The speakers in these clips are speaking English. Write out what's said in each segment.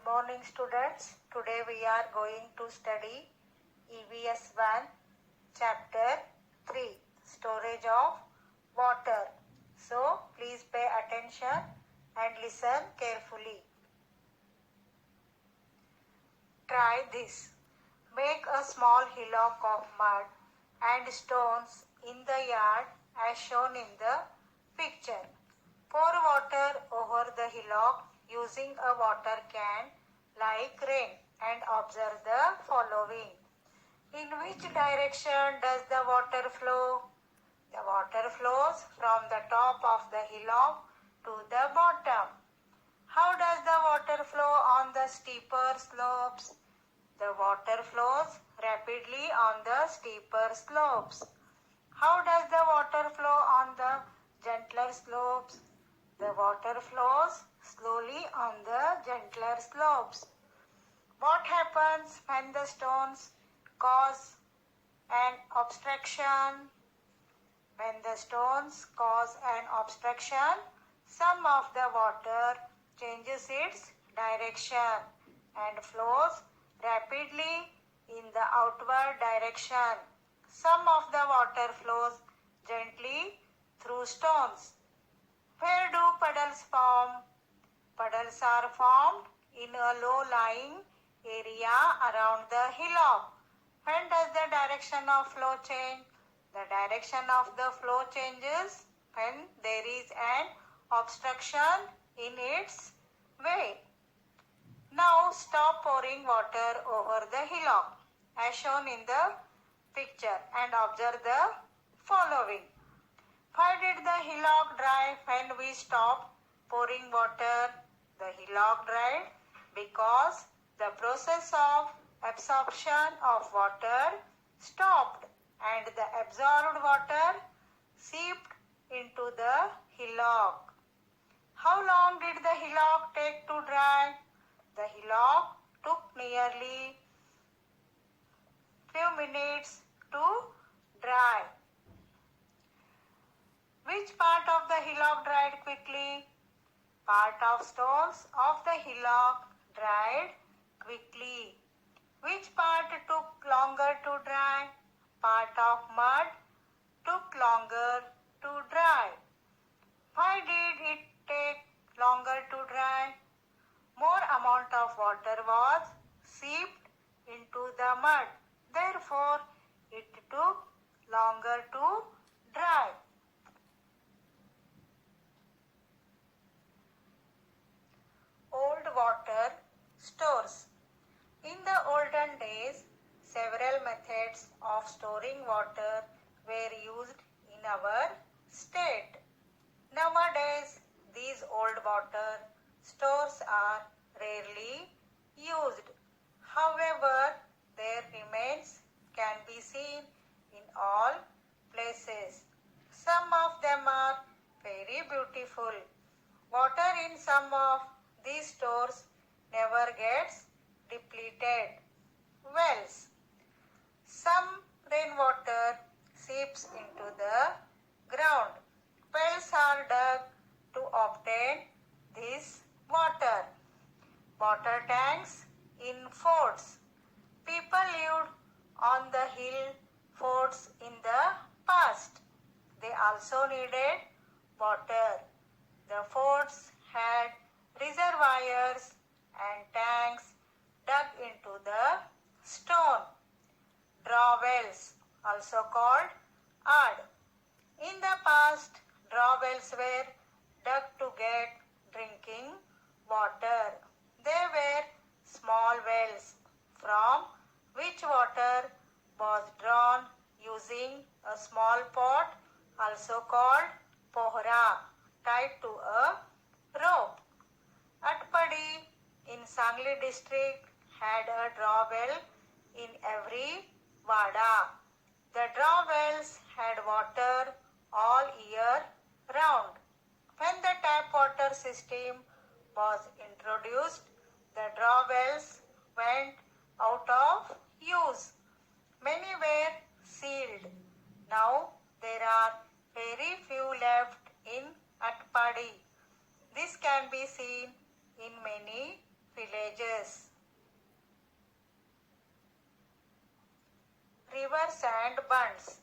morning students. Today we are going to study EVS 1 chapter 3 storage of water. So please pay attention and listen carefully. Try this. Make a small hillock of mud and stones in the yard as shown in the picture. Pour water over the hillock using a water can like rain and observe the following. In which direction does the water flow? The water flows from the top of the hillock to the bottom. How does the water flow on the steeper slopes? The water flows rapidly on the steeper slopes. How does the water flow on the gentler slopes? The water flows slowly on the gentler slopes. What happens when the stones cause an obstruction? When the stones cause an obstruction, some of the water changes its direction and flows rapidly in the outward direction. Some of the water flows gently through stones. Where do puddles form? Puddles are formed in a low-lying area around the hillock. When does the direction of flow change? The direction of the flow changes when there is an obstruction in its way. Now stop pouring water over the hillock as shown in the picture and observe the following. Why did the hillock dry when we stopped pouring water? The hillock dried because the process of absorption of water stopped and the absorbed water seeped into the hillock. How long did the hillock take to dry? The hillock took nearly few minutes to dry. Which part of the hillock dried quickly? Part of stones of the hillock dried quickly. Which part took longer to dry? Part of mud took longer to dry. Why did it take longer to dry? More amount of water was seeped into the mud. Therefore, it took longer to dry. Old water stores. In the olden days, several methods of storing water were used in our state. Nowadays, these old water stores are rarely used. However, their remains can be seen in all places. Some of them are very beautiful. Water in some of these stores never gets depleted. Wells. Some rainwater seeps into the ground. Wells are dug to obtain this water. Water tanks in forts. People lived on the hill forts in the past. They also needed water. The forts had reservoirs and tanks dug into the stone. Draw wells, also called ad. In the past, draw wells were dug to get drinking water. They were small wells from which water was drawn using a small pot, also called pohra, tied to a rope. Atpadi in Sangli district had a draw well in every wada. The draw wells had water all year round. When the tap water system was introduced, the draw wells went out of use. Many were sealed. Now there are very few left in Atpadi. This can be seen in many villages. Rivers and bunds.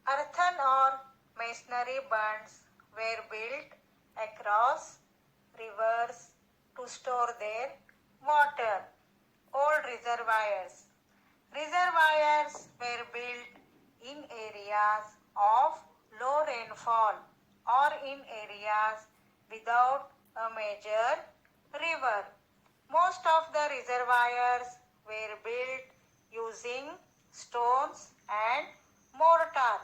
Earthen or masonry bunds were built across rivers to store their water. Old reservoirs. Reservoirs were built in areas of low rainfall or in areas without a major river. Most of the reservoirs were built using stones and mortar.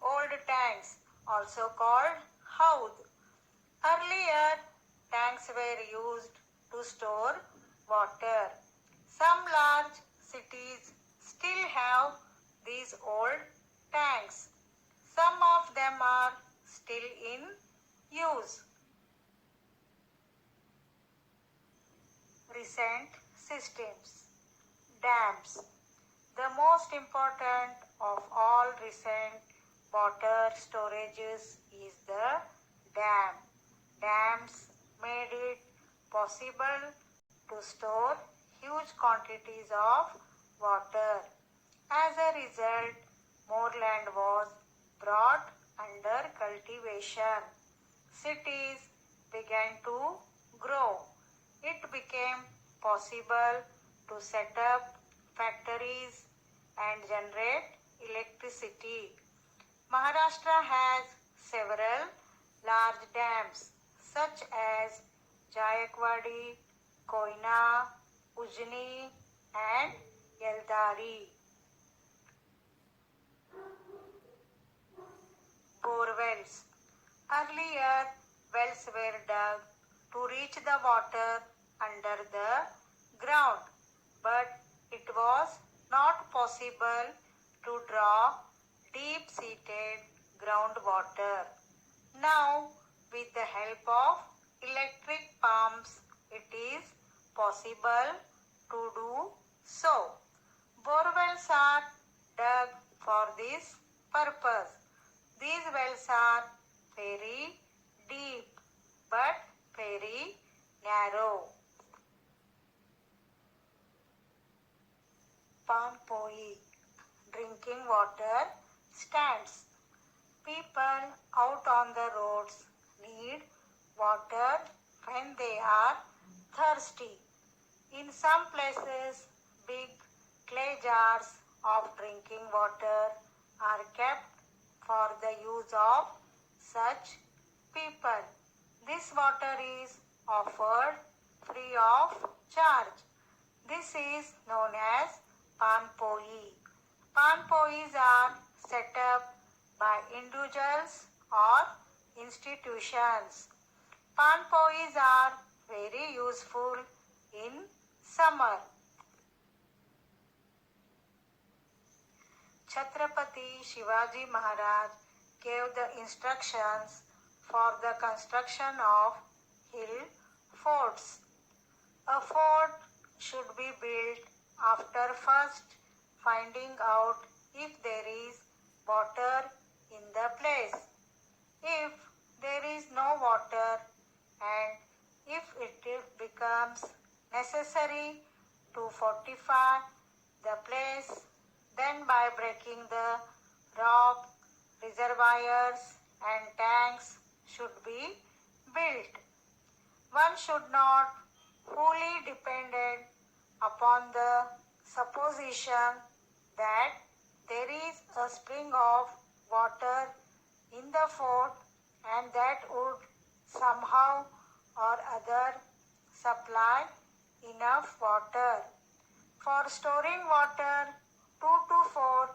Old tanks, also called haud. Earlier, tanks were used to store water. Some large cities still have these old tanks. Some of them are still in use. Recent systems. Dams. The most important of all recent water storages is the dam. Dams made it possible to store huge quantities of water. As a result, more land was brought under cultivation. Cities began to grow. It became possible to set up factories and generate electricity. Maharashtra has several large dams such as Jayakwadi, Koyna, Ujni and Yeldari. Borewells. Earlier, wells were dug to reach the water under the ground, but it was not possible to draw deep-seated groundwater. Now, with the help of electric pumps, it is possible to do so. Borewells are dug for this purpose. These wells are very deep but very narrow. Panpoi, drinking water stands. People out on the roads need water when they are thirsty. In some places, big clay jars of drinking water are kept for the use of such people. This water is offered free of charge. This is known as Panpoi. Panpois are set up by individuals or institutions. Panpois are very useful in summer. Chhatrapati Shivaji Maharaj gave the instructions for the construction of hill forts. A fort should be built after first finding out if there is water in the place. If there is no water and if it becomes necessary to fortify the place, then by breaking the rock, reservoirs and tanks should be built. One should not fully depend upon the supposition that there is a spring of water in the fort and that would somehow or other supply enough water. For storing water, 2 to 4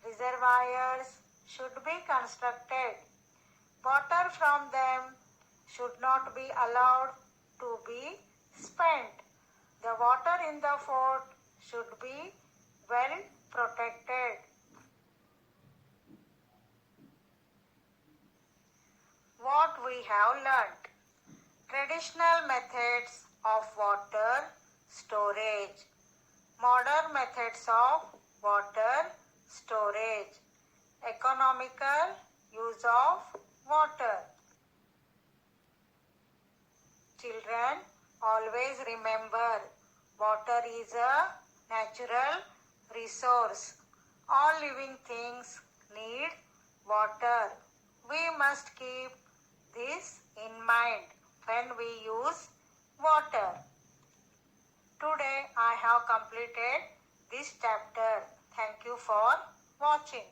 reservoirs should be constructed. Water from them should not be allowed to be spent. The water in the fort should be well protected. What we have learnt. Traditional methods of water storage. Modern methods of water storage. Economical use of water. Children, Always remember, water is a natural resource. All living things need water. We must keep this in mind when we use water. Today I have completed this chapter. Thank you for watching.